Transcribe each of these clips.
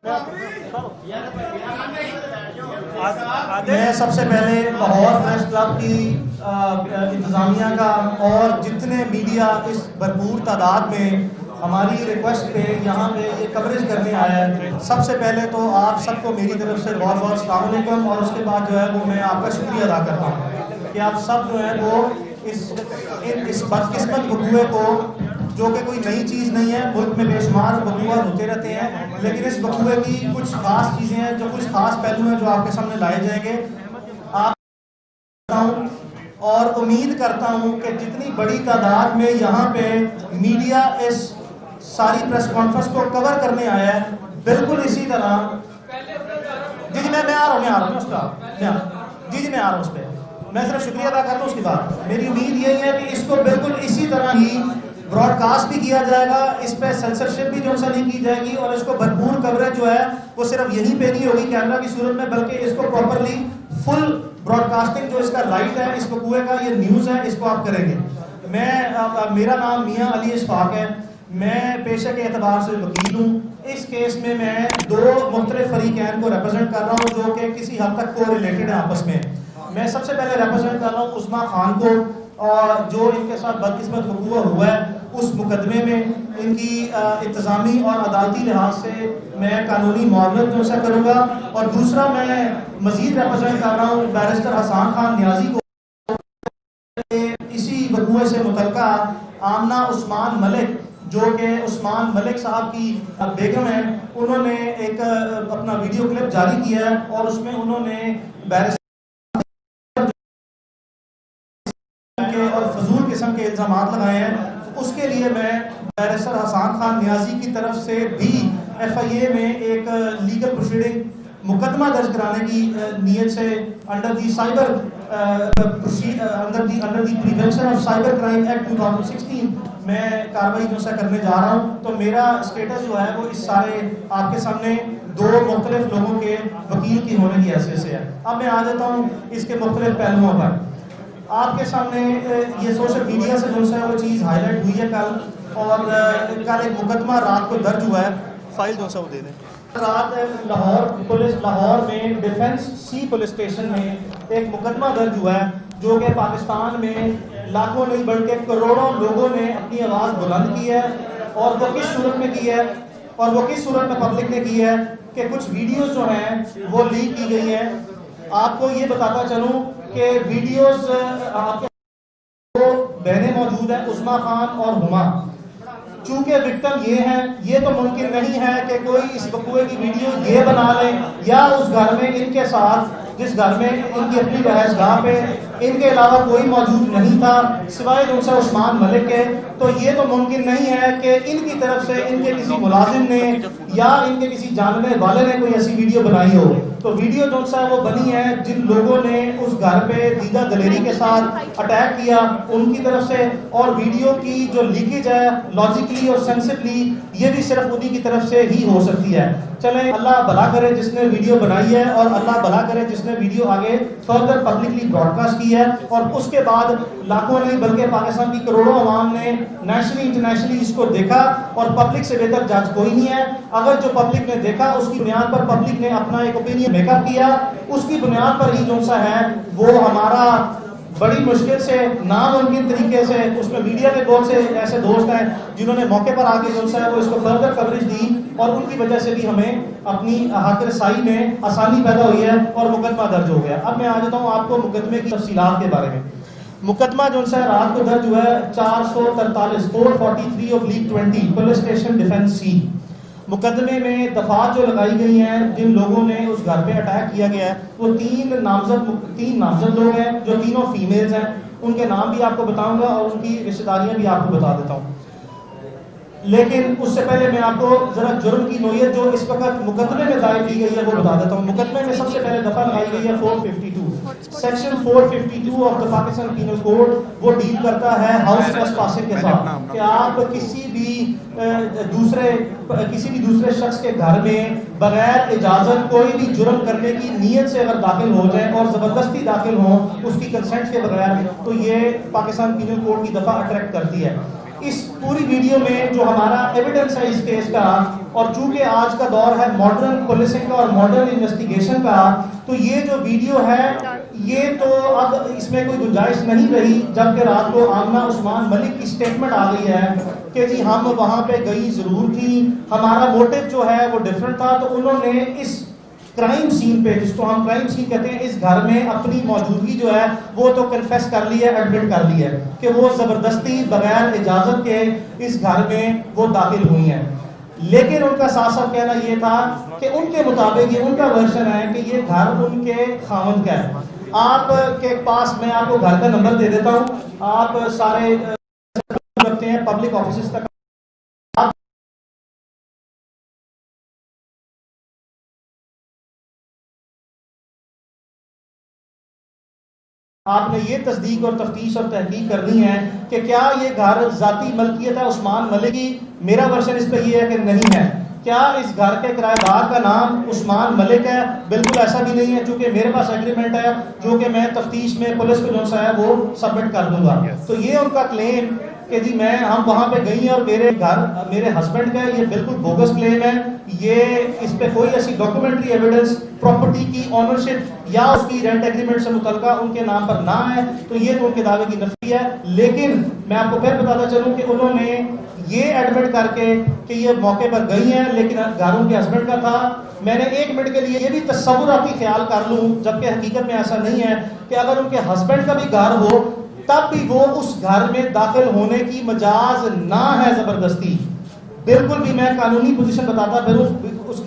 میں سب سے پہلے لاہور پریس کلب کی انتظامیہ کا اور جتنے میڈیا اس بھرپور تعداد میں ہماری ریکویسٹ پہ یہاں پہ یہ کوریج کرنے آیا ہے، سب سے پہلے تو آپ سب کو میری طرف سے بہت بہت السلام علیکم، اور اس کے بعد جو ہے وہ میں آپ کا شکریہ ادا کرتا ہوں کہ آپ سب جو ہے وہ اس بدقسمت وقوعے کو، جو کہ کوئی نئی چیز نہیں ہے، ملک میں بے شمار وقوع ہوتے رہتے ہیں، لیکن اس وقوعے کی کچھ خاص چیزیں ہیں، جو کچھ خاص پہلو ہیں جو آپ کے سامنے لائے جائیں گے۔ اور امید کرتا ہوں کہ جتنی بڑی تعداد میں یہاں پہ میڈیا اس ساری پریس کانفرنس کو کور کرنے آیا ہے، بالکل اسی طرح میں آ رہا ہوں اس کا میں آ رہا ہوں اس پہ میں صرف شکریہ ادا کرتا ہوں۔ اس کے بعد میری امید یہی ہے کہ اس کو بالکل اسی طرح ہی براڈ کاسٹ بھی کیا جائے گا، اس پہ سینسرشپ بھی جو سا نہیں کی جائے گی، اور اس کو بھرپور کوریج جو ہے وہ صرف یہیں پہ نہیں ہوگی کیمرہ کی صورت میں، بلکہ اس کو پراپرلی فل براڈ کاسٹنگ جو اس کا رائٹ ہے اس وقوعے کا، یہ نیوز ہے، اس کو آپ کریں گے۔ میرا نام میاں علی اشفاق ہے، میں پیشے کے اعتبار سے وکیل ہوں۔ اس کیس میں دو مختلف فریقین کو ریپرزینٹ کر رہا ہوں، جو کہ کسی حد تک کو ریلیٹڈ ہیں آپس میں۔ میں سب سے پہلے ریپرزینٹ کر رہا ہوں عثمہ خان کو، اور جو ان کے ساتھ بدقسمت وقوع ہوا ہے اس مقدمے میں ان کی انتظامی اور عدالتی لحاظ سے میں قانونی معاونت جو سے کروں گا، اور دوسرا میں مزید ریپرزینٹ کر رہا ہوں بیرسٹر حسان خان نیازی کو، اسی وقوعے سے متعلقہ آمنہ عثمان ملک، جو کہ عثمان ملک صاحب کی بیگم ہیں، انہوں نے ایک اپنا ویڈیو کلپ جاری کیا ہے، اور اس میں انہوں نے بیرسٹر اور فضول قسم کے الزامات لگائے ہیں۔ اس کے لیے میں بیرسٹر حسان خان نیازی کی طرف سے بھی ایف آئی اے میں ایک لیگل پروسیڈنگ مقدمہ درج کرانے کی نیت سے under the prevention of cyber crime act 2016 میں کارروائی جو سے کرنے جا رہا ہوں۔ تو میرا اسٹیٹس جو ہے وہ اس سارے آپ کے سامنے دو مختلف لوگوں کے وکیل کی ہونے کی حیثیت سے ہے۔ اب میں آ جاتا ہوں اس کے مختلف پہلوؤں پر۔ آپ کے سامنے یہ سوشل میڈیا سے جو ہے وہ چیز ہائی لائٹ ہوئی ہے کل، اور کل ایک مقدمہ رات کو درج ہوا ہے، فائل جو ہے وہ دے دیں۔ رات لاہور میں ڈیفنس سی پولیس اسٹیشن میں ایک مقدمہ درج ہوا ہے، جو کہ پاکستان میں لاکھوں نہیں بلکہ کروڑوں لوگوں نے اپنی آواز بلند کی ہے، اور وہ کس صورت میں کی ہے، اور وہ کس صورت میں پبلک نے کی ہے کہ کچھ ویڈیوز جو ہیں وہ لیک کی گئی ہیں۔ آپ کو یہ بتاتا چلوں کہ ویڈیوز آپ کے دو بہنیں موجود ہیں، عثمہ خان اور ہما۔ چونکہ وکٹم یہ ہیں، یہ تو ممکن نہیں ہے کہ کوئی اس وقوعے کی ویڈیو یہ بنا لے، یا اس گھر میں ان کے ساتھ جس گھر میں ان کی اپنی رہائش گاہ پہ ان کے علاوہ کوئی موجود نہیں تھا سوائے جو سے عثمان ملک کے، تو یہ تو ممکن نہیں ہے کہ ان کی طرف سے ان کے کسی ملازم نے یا ان کے کسی جاننے والے نے کوئی ایسی ویڈیو بنائی ہو۔ تو ویڈیو جو ہے وہ بنی ہے جن لوگوں نے اس گھر پہ دیدہ دلیری کے ساتھ اٹیک کیا ان کی طرف سے، اور ویڈیو کی جو لیکیج ہے لاجیکلی اور سینسٹیولی یہ بھی صرف انہی کی طرف سے ہی ہو سکتی ہے۔ چلیں اللہ بھلا کرے جس نے ویڈیو بنائی ہے، اور اللہ بھلا کرے جس نے ویڈیو آگے فردر پبلکلی براڈ کاسٹ کی ہے، اور اس کے بعد لاکھوں نہیں بلکہ پاکستان کی کروڑوں عوام نے نیشنلی انٹرنیشنلی اس کو دیکھا، اور پبلک سے بہتر جج کوئی نہیں ہے۔ اگر جو پبلک نے دیکھا اس کی بنیاد پر پبلک نے اپنا ایک اوپینین میک اپ کیا، اس کی بنیاد پر ہی جو سا ہے وہ ہمارا بڑی مشکل سے ناممکن طریقے سے، اس میں میڈیا کے بہت سے ایسے دوست ہیں جنہوں نے موقع پر آ کے جو ہے وہ اس کو فردر کوریج دی، اور ان کی وجہ سے بھی ہمیں اپنی حق رسائی میں آسانی پیدا ہوئی ہے اور مقدمہ درج ہو گیا۔ اب میں آ جاتا ہوں آپ کو مقدمے کی تفصیلات کے بارے میں۔ مقدمہ جو ہے رات کو درج ہوا ہے 443 آف لیگ 20 پولیس اسٹیشن ڈیفنس سی۔ مقدمے میں دفعات جو لگائی گئی ہیں، جن لوگوں نے اس گھر پہ اٹیک کیا گیا ہے وہ تین نامزد لوگ ہیں، جو تینوں فیمیلز ہیں۔ ان کے نام بھی آپ کو بتاؤں گا اور ان کی رشتہ داریاں بھی آپ کو بتا دیتا ہوں، لیکن اس سے پہلے میں آپ کو ذرا جرم کی نوعیت جو اس وقت مقدمے میں دائر کی گئی ہے وہ بتا دیتا ہوں۔ مقدمے میں سب سے پہلے دفعہ لگائی گئی ہے 452 section 452 of the Pakistan penal code. وہ ڈیل کرتا ہے ہاؤس ٹریس پاسنگ کے ساتھ، کہ آپ کسی بھی دوسرے شخص کے گھر میں بغیر اجازت کوئی بھی جرم کرنے کی نیت سے اگر داخل ہو جائیں اور زبردستی داخل ہوں اس کی کنسنٹ کے بغیر، تو یہ پاکستان پینل کوڈ کی دفعہ اٹریکٹ کرتی ہے۔ اس پوری ویڈیو میں جو ہمارا ایویڈنس ہے اس کیس کا، اور چونکہ آج کا دور ہے ماڈرن پولیسنگ کا اور ماڈرن انویسٹیگیشن کا، تو یہ جو ویڈیو ہے یہ تو اب اس میں کوئی گنجائش نہیں رہی، جبکہ رات کو آمنہ عثمان ملک کی سٹیٹمنٹ آ گئی ہے کہ جی ہم وہاں پہ گئی ضرور تھی، ہمارا موٹو جو ہے وہ ڈیفرنٹ تھا. تو انہوں نے اس کرائم سین پہ، جس کو ہم کرائم سین کہتے ہیں، اس گھر میں اپنی موجودگی جو ہے وہ تو کنفیس کر لی ہے، ایڈمٹ کر لی ہے کہ وہ زبردستی بغیر اجازت کے اس گھر میں وہ داخل ہوئی ہیں. لیکن ان کا صاف صاف کہنا یہ تھا کہ ان کے مطابق یہ ان کا ورژن ہے کہ یہ گھر ان کے خاوند کا ہے. آپ کے پاس میں آپ کو گھر کا نمبر دے دیتا ہوں، آپ سارے رکھتے ہیں پبلک آفیسز تک. آپ نے یہ تصدیق اور تفتیش اور تحقیق کرنی ہے کہ کیا یہ گھر ذاتی ملکیت ہے عثمان ملک کی. میرا ورژن اس پہ یہ ہے کہ نہیں ہے. کیا اس گھر کے کرایہ دار کا نام عثمان ملک ہے؟ بالکل ایسا بھی نہیں ہے، چونکہ میرے پاس ایگریمنٹ ہے جو کہ میں تفتیش میں پولیس کو جو سا ہے وہ سبمٹ کر دوں گا. تو یہ ان کا کلیم کہ جی ہم وہاں پہ گئی ہیں اور میرے گھر میرے ہسبینڈ کا، یہ بالکل بوگس کلیم ہے. یہ اس پہ کوئی ایسی ڈاکومنٹری ایویڈنس پراپرٹی کی آنرشپ یا اس کی رینٹ ایگریمنٹ سے متعلقہ ان کے نام پر نہ ہے، تو یہ تو ان کے دعوے کی نفی ہے. لیکن میں آپ کو پھر بتاتا چلوں کہ انہوں نے یہ ایڈمٹ کر کے کہ یہ موقع پر گئی ہیں لیکن گھر ان کے ہسبینڈ کا تھا. میں نے ایک منٹ کے لیے یہ بھی تصوراتی خیال کر لوں، جبکہ حقیقت میں ایسا نہیں ہے، کہ اگر ان کے ہسبینڈ کا بھی گھر ہو تب بھی وہ اس گھر میں داخل ہونے کی مجاز نہ ہے زبردستی. بالکل بھی میں قانونی پوزیشن بتاتا پھر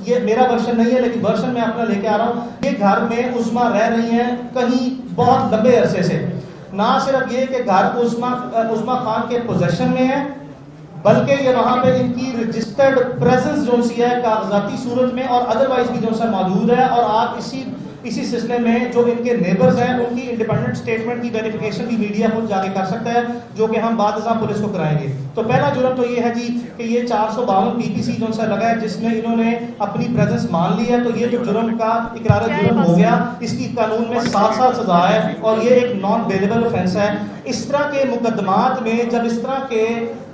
یہ میرا ورژن نہیں ہے، لیکن ورژن میں اپنا لے کے آ رہا ہوں. یہ گھر میں عظمیٰ رہ رہی ہیں کہیں بہت لمبے عرصے سے. نہ صرف یہ کہ گھر عظمیٰ خان کے پوزیشن میں ہے، بلکہ یہ وہاں پہ ان کی رجسٹرڈ پریزنس جو سی ہے کاغذاتی صورت میں اور ادروائز بھی جو سا موجود ہے. اور آپ اسی سلسلے میں جو ان کے نیبرز ہیں ان کی انڈیپینڈنٹ سٹیٹمنٹ کی ویریفیکیشن بھی میڈیا خود جا کے کر سکتا ہے، جو کہ ہم بعد ازاں پولیس کو کرائیں گے. تو پہلا جرم تو یہ ہے جی کہ یہ 452 PPC جو سا لگا ہے جس میں انہوں نے اپنی پریزنس مان لی ہے. تو یہ جو جرم کا اقرار جرم ہو گیا، اس کی قانون میں 7 سال سزا ہے اور یہ ایک نان بیلیبل آفینس ہے. اس طرح کے مقدمات میں جب اس طرح کے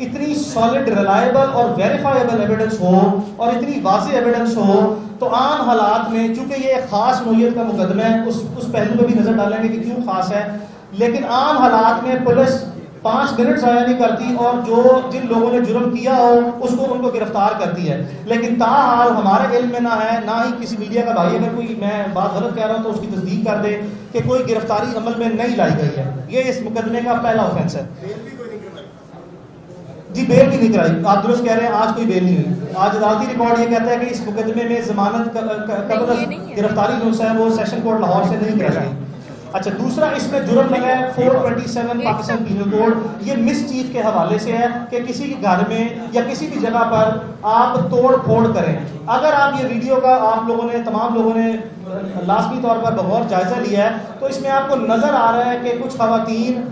اتنی سالڈ ریلائبل اور ویریفائبل ایویڈنس ہو اور اتنی واضح ایویڈنس ہو، تو عام حالات میں چونکہ یہ ایک خاص نوعیت کا مقدمہ ہے، اس پہلو پہ بھی نظر ڈالیں گے کہ کیوں خاص ہے، لیکن عام حالات میں پولیس 5 منٹ ضائع نہیں کرتی اور جن لوگوں نے جرم کیا ہو ان کو گرفتار کرتی ہے. لیکن تاحال ہمارے علم میں نہ ہے، نہ ہی کسی میڈیا کا بھائی اگر کوئی میں بات غلط کہہ رہا ہوں تو اس کی تصدیق کر دے کہ کوئی گرفتاری عمل میں نہیں لائی گئی ہے. یہ اس مقدمے کا پہلا آفینس ہے. جی بیل بھی نہیں کرائی، آپ درست کہہ رہے ہیں، آج کوئی بیل نہیں ہوئی. آج عدالتی ریکارڈ یہ کہتا ہے کہ اس مقدمے میں ضمانت قبل گرفتاری جو ہے وہ سیشن کورٹ لاہور سے نہیں کرائی گئی. اچھا، دوسرا اس میں جرم لگا ہے 427 پاکستان پینل کوڈ. یہ مس چیف کے حوالے سے ہے کہ کسی کے گھر میں یا کسی بھی جگہ پر آپ توڑ پھوڑ کریں. اگر آپ یہ ویڈیو کا آپ لوگوں نے تمام لوگوں نے لازمی طور پر بغور جائزہ لیا ہے تو اس میں آپ کو نظر آ رہا ہے کہ کچھ خواتین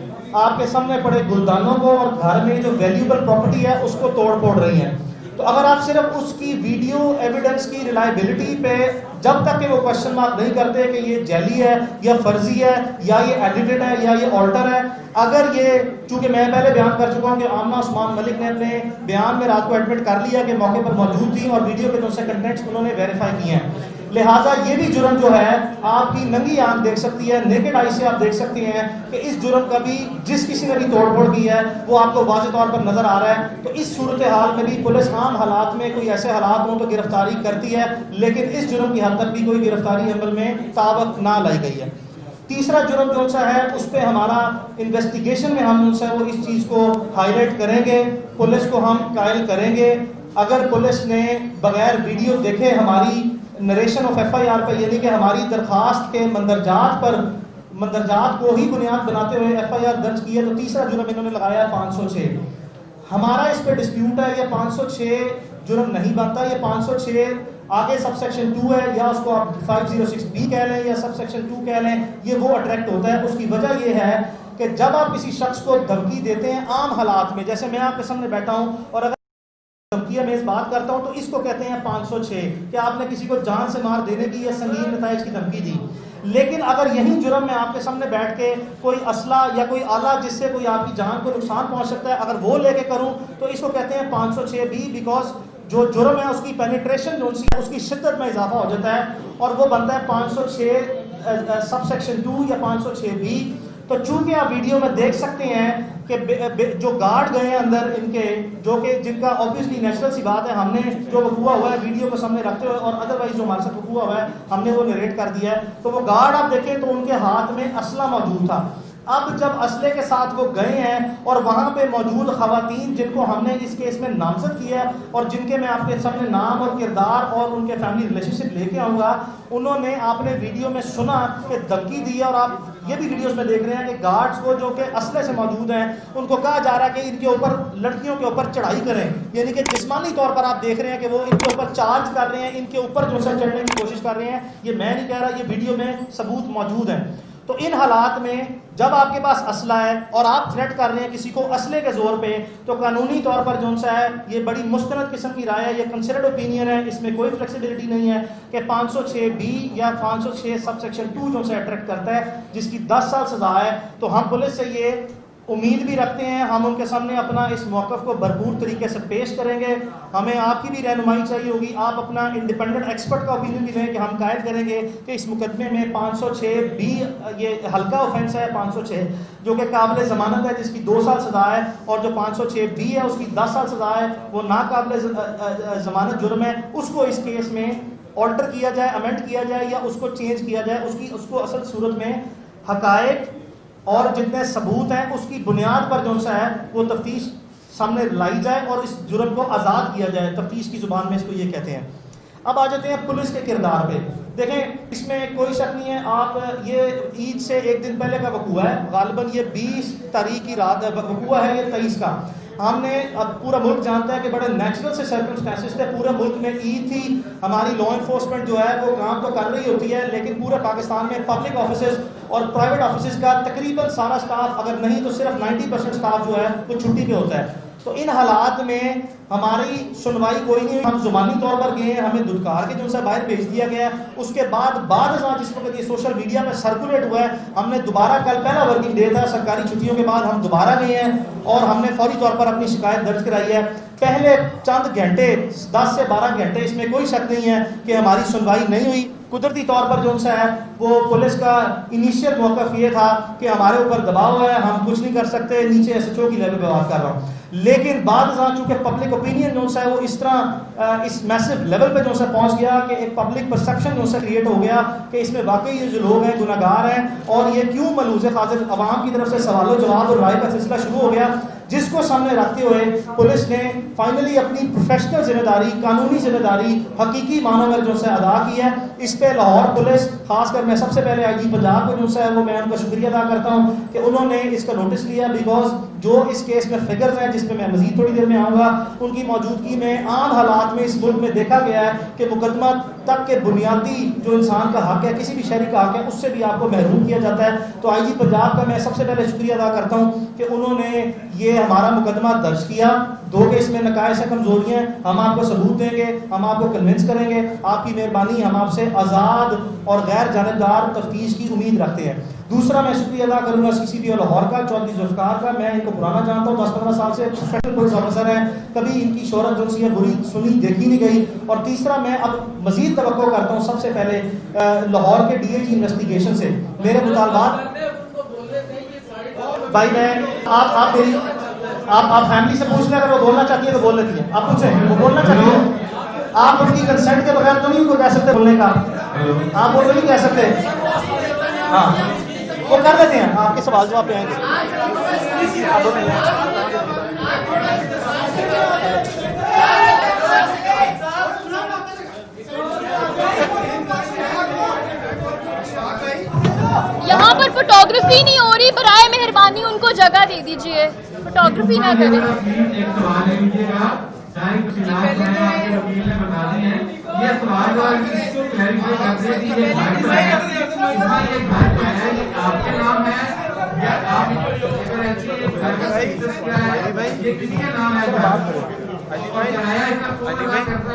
آپ کے سامنے پڑے گلدانوں کو اور گھر میں جو ویلیوبل پراپرٹی ہے اس کو توڑ پھوڑ رہی ہیں. تو اگر آپ صرف اس کی ویڈیو ایویڈنس کی ریلائبلٹی پہ جب تک کہ وہ کوشچن مارک نہیں کرتے کہ یہ جعلی ہے یا فرضی ہے یا یہ ایڈیٹڈ ہے یا یہ آلٹر ہے، اگر یہ چونکہ میں پہلے بیان کر چکا ہوں کہ آمنہ عثمان ملک نے اپنے بیان میں رات کو ایڈمٹ کر لیا کہ موقع پر موجود تھی اور ویڈیو کے دوسرے کنٹینٹس انہوں نے ویریفائی کیے ہیں، لہٰذا یہ بھی جرم جو ہے آپ کی ننگی آنکھ دیکھ سکتی ہے، نیکڈ آئی سے آپ دیکھ سکتے ہیں کہ اس جرم کا بھی جس کسی نے بھی توڑ پھوڑ کی ہے وہ آپ کو واضح طور پر نظر آ رہا ہے. تو اس صورتحال میں بھی پولیس عام حالات میں کوئی ایسے حالات ہوں تو گرفتاری کرتی ہے، لیکن اس جرم کی حد تک بھی کوئی گرفتاری عمل میں تابق نہ لائی گئی ہے. تیسرا جرم جو سا ہے اس پہ ہمارا انویسٹیگیشن میں ہم سے وہ اس چیز کو ہائی لائٹ کریں گے، پولیس کو ہم قائل کریں گے. اگر پولیس نے بغیر ویڈیو دیکھے ہماری نریشن آف FIR پہ، یعنی کہ ہماری درخواست کے مندرجات کو ہی بنیاد بناتے ہوئے FIR درج کی ہے، تو تیسرا جرم انہوں نے لگایا 506. ہمارا اس پہ ڈسپیوٹ ہے، یہ 506 جرم نہیں بنتا. یہ 506 آگے سب سیکشن 2 ہے، یا اس کو آپ 506B کہہ لیں یا سب سیکشن 2 کہہ لیں، یہ وہ اٹریکٹ ہوتا ہے. اس کی وجہ یہ ہے کہ جب آپ کسی شخص کو دھمکی دیتے ہیں عام حالات میں، جیسے میں آپ کے سامنے بیٹھا ہوں اور اگر دھمکیاں میں اس بات کرتا ہوں تو اس کو کہتے ہیں 506 کہ آپ نے کسی کو جان سے مار دینے کی یا سنگین نتائج کی دھمکی دی. لیکن اگر یہی جرم میں آپ کے سامنے بیٹھ کے کوئی اسلحہ یا کوئی آلہ جس سے کوئی آپ کی جان کو نقصان پہنچ سکتا ہے اگر وہ لے کے کروں تو اس کو کہتے ہیں 506B، بیکاز جو جرم ہے اس کی پینیٹریشن جو اس کی شدت میں اضافہ ہو جاتا ہے اور وہ بنتا ہے 506 سب سیکشن 2 یا 506 بی. تو چونکہ آپ ویڈیو میں دیکھ سکتے ہیں کہ جو گارڈ گئے ہیں اندر ان کے جو کہ جن کا obviously نیچرل سی بات ہے, ہم نے جو وقوع ہوا ہے ویڈیو کو سامنے رکھتے ہوئے اور ادروائز جو ہمارے ساتھ وقوع ہوا ہے ہم نے وہ نریٹ کر دیا ہے. تو وہ گارڈ آپ دیکھیں تو ان کے ہاتھ میں اسلحہ موجود تھا. اب جب اسلحے کے ساتھ وہ گئے ہیں اور وہاں پہ موجود خواتین جن کو ہم نے اس کیس میں نامزد کیا اور جن کے میں آپ کے سامنے نام اور کردار اور ان کے فیملی ریلیشن شپ لے کے آؤں گا, انہوں نے آپ نے ویڈیو میں سنا کہ دھمکی دی ہے اور آپ یہ بھی ویڈیوز میں دیکھ رہے ہیں کہ گارڈز کو جو کہ اسلحے سے موجود ہیں ان کو کہا جا رہا ہے کہ ان کے اوپر لڑکیوں کے اوپر چڑھائی کریں, یعنی کہ جسمانی طور پر آپ دیکھ رہے ہیں کہ وہ ان کے اوپر چارج کر رہے ہیں, ان کے اوپر جو سر چڑھنے کی کوشش کر رہے ہیں. یہ میں نہیں کہہ رہا, یہ ویڈیو میں ثبوت موجود ہیں. تو ان حالات میں جب آپ کے پاس اسلحہ ہے اور آپ تھریٹ کر رہے ہیں کسی کو اسلحے کے زور پہ, تو قانونی طور پر جو ہے یہ بڑی مستند قسم کی رائے ہے, یہ کنسیڈرڈ اوپینین ہے, اس میں کوئی فلیکسیبلٹی نہیں ہے کہ 506 بی یا 506 سب سیکشن 2 جو سے اٹریکٹ کرتا ہے جس کی 10 سال سزا ہے. تو ہم پولیس سے یہ امید بھی رکھتے ہیں, ہم ان کے سامنے اپنا اس موقف کو بھرپور طریقے سے پیش کریں گے. ہمیں آپ کی بھی رہنمائی چاہیے ہوگی, آپ اپنا انڈیپینڈنٹ ایکسپرٹ کا اوپینین بھی لیں کہ ہم قائل کریں گے کہ اس مقدمے میں 506 بی یہ ہلکا اوفینس ہے 506 جو کہ قابل ضمانت ہے جس کی 2 سال سزا ہے, اور جو 506 بی ہے اس کی 10 سال سزا ہے, وہ ناقابل ضمانت جرم ہے. اس کو اس کیس میں آلٹر کیا جائے, امینڈ کیا جائے یا اس کو چینج کیا جائے, اس کو اصل صورت میں حقائق اور جتنے ثبوت ہیں اس کی بنیاد پر جو ہے وہ تفتیش سامنے لائی جائے اور اس جرم کو آزاد کیا جائے. تفتیش کی زبان میں اس کو یہ کہتے ہیں. اب آ جاتے ہیں پولیس کے کردار پہ. دیکھیں اس میں کوئی شک نہیں ہے, آپ یہ عید سے ایک دن پہلے کا وقوع ہے, غالباً یہ 20 تاریخ کی رات وقوع ہے, یہ 23 کا. ہم نے اب پورا ملک جانتا ہے کہ بڑے نیچرل سے سرکمسٹانسز تھے, پورے ملک میں عید تھی, ہماری لا انفورسمنٹ جو ہے وہ کام تو کر رہی ہوتی ہے لیکن پورے پاکستان میں پبلک آفیسز اور پرائیویٹ آفیسز کا تقریباً سارا سٹاف, اگر نہیں تو صرف 90% سٹاف جو ہے وہ چھٹی پہ ہوتا ہے. تو ان حالات میں ہماری سنوائی کوئی نہیں, ہم زبانی طور پر گئے ہیں, ہمیں دھتکار کے جو سے باہر بھیج دیا گیا ہے. اس کے بعد جس وقت یہ سوشل میڈیا میں سرکولیٹ ہوا ہے, ہم نے دوبارہ, کل پہلا ورکنگ ڈے تھا سرکاری چھٹیوں کے بعد, ہم دوبارہ گئے ہیں اور ہم نے فوری طور پر اپنی شکایت درج کرائی ہے. پہلے چند گھنٹے 10 سے 12 گھنٹے اس میں کوئی شک نہیں ہے کہ ہماری سنوائی نہیں ہوئی. قدرتی طور پر جو ہے وہ پولیس کا انیشیل موقف یہ تھا کہ ہمارے اوپر دباؤ ہے, ہم کچھ نہیں کر سکتے, نیچے ایس ایچ او کی لیول پہ بات کر رہا ہوں. لیکن بعد چونکہ پبلک اوپینین جو ہے وہ اس طرح اس میسو لیول پہ جو ہے پہنچ گیا کہ ایک پبلک پرسپشن جو ہے کریٹ ہو گیا کہ اس میں واقعی یہ جو لوگ ہیں گناہگار ہیں اور یہ کیوں ملوث خاطر. عوام کی طرف سے سوال و جواب اور رائے کا سلسلہ شروع ہو گیا, جس کو سامنے رکھتے ہوئے پولیس نے فائنلی اپنی پروفیشنل ذمہ داری, قانونی ذمہ داری حقیقی معنوں میں جو ہے ادا کی ہے. اس پہ لاہور پولیس, خاص کر میں سب سے پہلے آئی جی پنجاب کو جو ہے وہ میں ان کا شکریہ ادا کرتا ہوں کہ انہوں نے اس کا نوٹس لیا, بیکاز جو اس کیس میں فگرز ہیں جس پہ میں مزید تھوڑی دیر میں آؤں گا, ان کی موجودگی میں عام حالات میں اس ملک میں دیکھا گیا ہے کہ مقدمہ تک کے بنیادی جو انسان کا حق ہے, کسی بھی شہری کا حق ہے, اس سے بھی آپ کو محروم کیا جاتا ہے. تو آئی جی پنجاب کا میں سب سے پہلے شکریہ ادا کرتا ہوں کہ انہوں نے یہ ہمارا مقدمہ درج کیا. دو کہ اس میں نقائص سے کمزوریاں, ہم آپ کو ثبوت دیں گے, ہم آپ کو کنونس کریں گے, آپ کی مہربانی, ہم آپ سے آزاد اور غیر جانبدار تفتیش کی امید رکھتے ہیں. دوسرا میں شکریہ ادا کروں گا سی سی بی او لاہور کا, چودھری ذوالفقار کا. میں ان کو پرانا جانتا ہوں, 10-15 سال سے پروفیشنل پولیس آفیسر ہیں, کبھی ان کی شہرت جو سی ہے بری سنی دیکھی نہیں گئی. اور تیسرا میں اب مزید توقع کرتا ہوں سب سے پہلے لاہور کے ڈی اے جی انویسٹیگیشن سے میرے مطالبات. بھائی میں آپ میری آپ فیملی سے پوچھ لیں, اگر وہ بولنا چاہتی ہے تو بول لیتی ہے. آپ ان سے وہ بولنا چاہتی ہے, آپ ان کی کنسنٹ کے بغیر تو نہیں کو کہہ سکتے بولنے کا, آپ وہ نہیں کہہ سکتے. ہاں وہ کر دیتے ہیں, آپ کے سوال جواب پہ آئیں گے. یہاں پر فوٹوگرافی نہیں ہو رہی, برائے مہربانی ان کو جگہ دے دیجیے, فوٹوگرافی نہ کریں.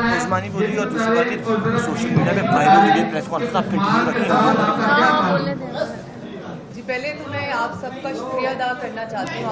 عثمانی بولی اور دوسری بات سوشل میڈیا پہ وائرل ہوئی پریس کانفرنس آپ کنٹینیو رکھیں. جی پہلے تو میں آپ سب کا شکریہ ادا کرنا چاہتی ہوں.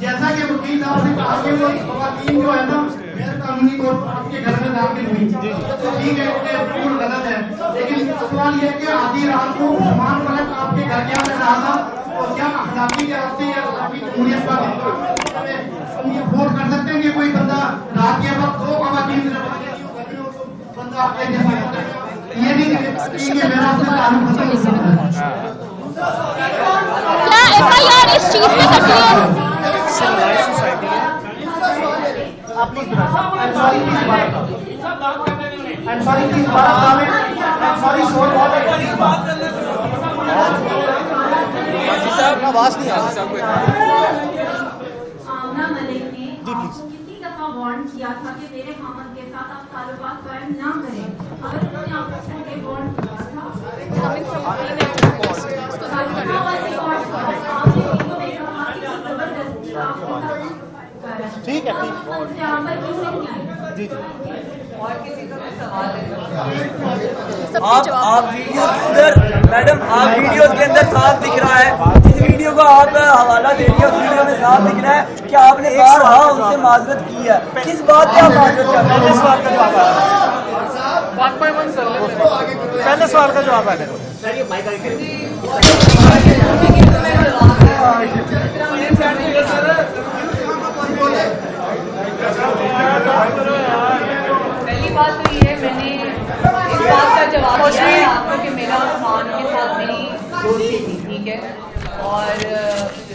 جیسا کہ وکیل صاحب نے کہا کہ وہ خواتین جو ہے نا غیر قانونی طور پر آپ کے گھر میں داخل ہوئی، ٹھیک ہے کہ بالکل غلط ہے، لیکن سوال یہ ہے کہ آدھی رات کو سامان فلک آپ کے گھر کے اندر رہا تھا، اور کیا اخلاقی کے راستے یا اخلاقی جمہوریت کا ہم یہ فورس کر سکتے ہیں کہ کوئی بندہ رات کے وقت دو خواتین بندہ اپنے یہ نہیں کہ میرا اس سے تعلق ختم ہو سکتا ہے. کیا FIR اس چیز میں کٹی ہے؟ آواز نہیں آ سکتا آمنہ ملک نے آپ کو کتنی دفعہ وارن کیا تھا کہ میرے خامد کے ساتھ آپ تعلقات قائم نہ کریں؟ اگر انہوں نے آپ کو یہ وارن کیا تھا ٹھیک ہے اور کسی کا بھی سوال ہے؟ آپ ویڈیو کے اندر میڈم آپ ویڈیوز کے اندر صاف دکھ رہا ہے، اس ویڈیو کو آپ حوالہ دے رہی ہے، اس ویڈیو میں صاف دکھ رہا ہے کہ آپ نے ایک بار ان سے معذرت کی ہے. کس بات پہ آپ معذرت کر رہے ہیں؟ پہلے سوال کا جواب ہے. پہلی بات تو یہ ہے میں نے اس بات کا جواب دیا ہے آپ کو کہ میرا عثمان کے ساتھ میری دوستی تھی، ٹھیک ہے، اور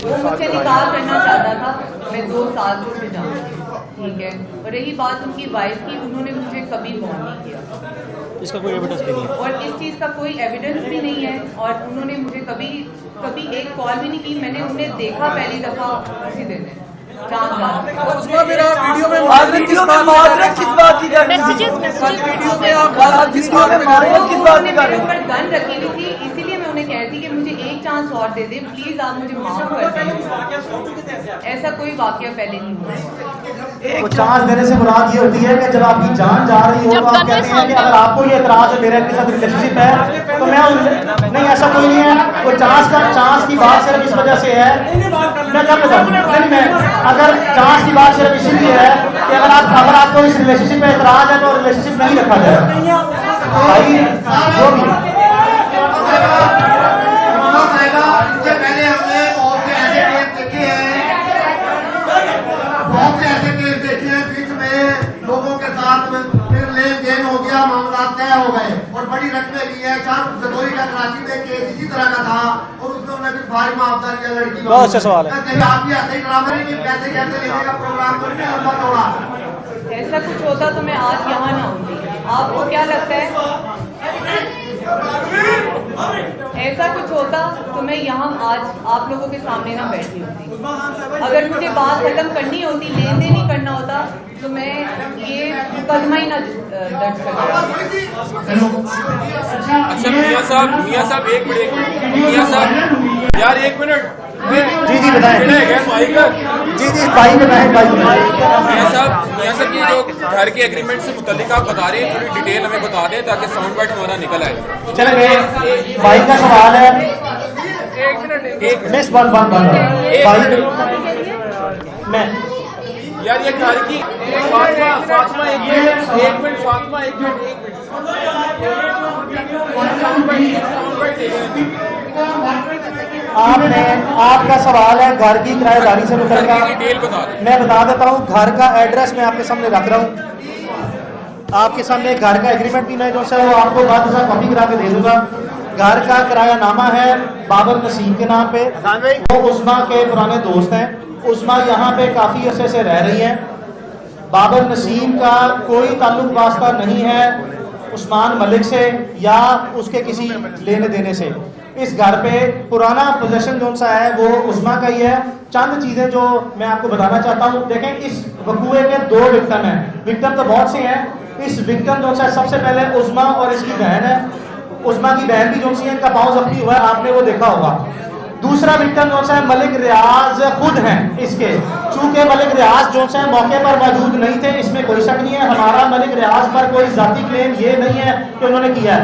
وہ مجھ سے نکاح کرنا چاہتا تھا، میں 2 سال سے اسے جانتی ہوں، ٹھیک ہے. اور رہی بات ان کی وائف کی، انہوں نے مجھے کبھی فون نہیں کیا، اس کا کوئی ایویڈنس بھی نہیں ہے، اور اس چیز کا کوئی ایویڈنس بھی نہیں ہے، اور انہوں نے مجھے کبھی ایک کال بھی نہیں کی. میں نے انہیں دیکھا پہلی دفعہ اسی دن ہے معذرت کس بات کی کر رہے ہیں؟ ویڈیو میں معذرت کس بات کی کر رہے ہیں؟ گن رکھی ہوئی تھی، اسی لیے میں انہیں کہہ رہی تھی کہ مجھے ایک چانس اور دے دیں پلیز، آپ مجھے معاف کر دیں. ایسا کوئی واقعہ پہلے نہیں ہوا. وہ چانس دینے سے مراد یہ ہوتی ہے کہ جب آپ کی جان جا رہی ہو تو آپ کہتے ہیں کہ اگر آپ کو یہ اعتراض ہے میرے کے ساتھ ریلیشن شپ ہے تو میں نہیں، ایسا کوئی نہیں ہے. وہ چانس کی بات صرف اس وجہ سے ہے، میں کیا بتاؤں، نہیں میں اگر چانس کی بات صرف اسی لیے ہے کہ اگر آپ کو اس ریلیشن شپ پہ اعتراض ہے تو ریلیشن شپ نہیں رکھا جائے بھائی جو بھی. اس سے پہلے ہم نے بہت سے ایسے کیس دیکھے ہیں، بہت سے ایسے کیس دیکھے ہیں بیچ میں لوگوں کے ساتھ پھر لین دین ہو گیا، معاملات طے ہو گئے اور بڑی رقمیں لی ہیں. 4 کراچی میں کیس اسی طرح کا تھا اور اس میں انہوں نے پھر بھاری معاوضہ لیا لڑکی. بہت اچھا سوال ہے. آپ بھی ایسے ہی ڈرامہ نہیں کہ پیسے کیسے لینے کا پروگرام تو نہیں لمبا توڑا. ایسا کچھ ہوتا تو میں آج یہاں نہ ہوتی. آپ کو کیا لگتا ہے ایسا کچھ ہوتا تو میں یہاں آج آپ لوگوں کے سامنے نہ بیٹھی ہوتی؟ اگر مجھے بات ختم کرنی ہوتی، لین دین ہی کرنا ہوتا تو میں یہ مقدمہ ہی نہ درج کرتا. اچھا میاں صاحب ایک منٹ، میاں صاحب یار ایک منٹ. جی بتائیں. جی بھائی بتائیں. میاں صاحب یہ جو گھر کے ایگریمنٹ سے متعلق آپ بتا رہے ہیں تھوڑی ڈیٹیل ہمیں بتا دیں تاکہ ساؤنڈ بائٹ ہمارا نکل آئے. چلیں بھائی کا سوال ہے. مس بند میں یار یہ گھر کی فاطمہ ایک منٹ فاطمہ ایک منٹ آپ کا سوال ہے گھر کی کرایہ داری سے ڈیٹیل بتا دیں. میں بتا دیتا ہوں. گھر کا ایڈریس میں آپ کے سامنے رکھ رہا ہوں. آپ کے سامنے گھر کا ایگریمنٹ بھی نہیں جو سر وہ آپ کو بات کاپی کرا کے دے دوں گا. گھر کا کرایہ نامہ ہے بابر نسیم کے نام پہ. وہ عثما کے پرانے دوست ہیں. عثما یہاں پہ کافی عرصے سے رہ رہی ہیں. بابر نسیم کا کوئی تعلق واسطہ نہیں ہے عثمان ملک سے یا اس کے کسی لینے دینے سے. اس گھر پہ پرانا پوزیشن جو سا ہے وہ عثما کا ہی ہے. چند چیزیں جو میں آپ کو بتانا چاہتا ہوں. دیکھیں اس وقوعے کے 2 وکٹم ہیں. وکٹم تو بہت سے ہیں. اس وکٹم جو سا سب سے پہلے عثما اور اس کی بہن ہے. عثما کی بہن بھی جو سی ہے ان کا پاؤں زخمی ہوا ہے, آپ نے وہ دیکھا ہوگا. دوسرا وکٹم جو ہے ملک ریاض خود ہیں اس کے. چونکہ ملک ریاض جو ہے موقع پر موجود نہیں تھے, اس میں کوئی شک نہیں ہے. ہمارا ملک ریاض پر کوئی ذاتی کلیم یہ نہیں ہے کہ انہوں نے کیا ہے.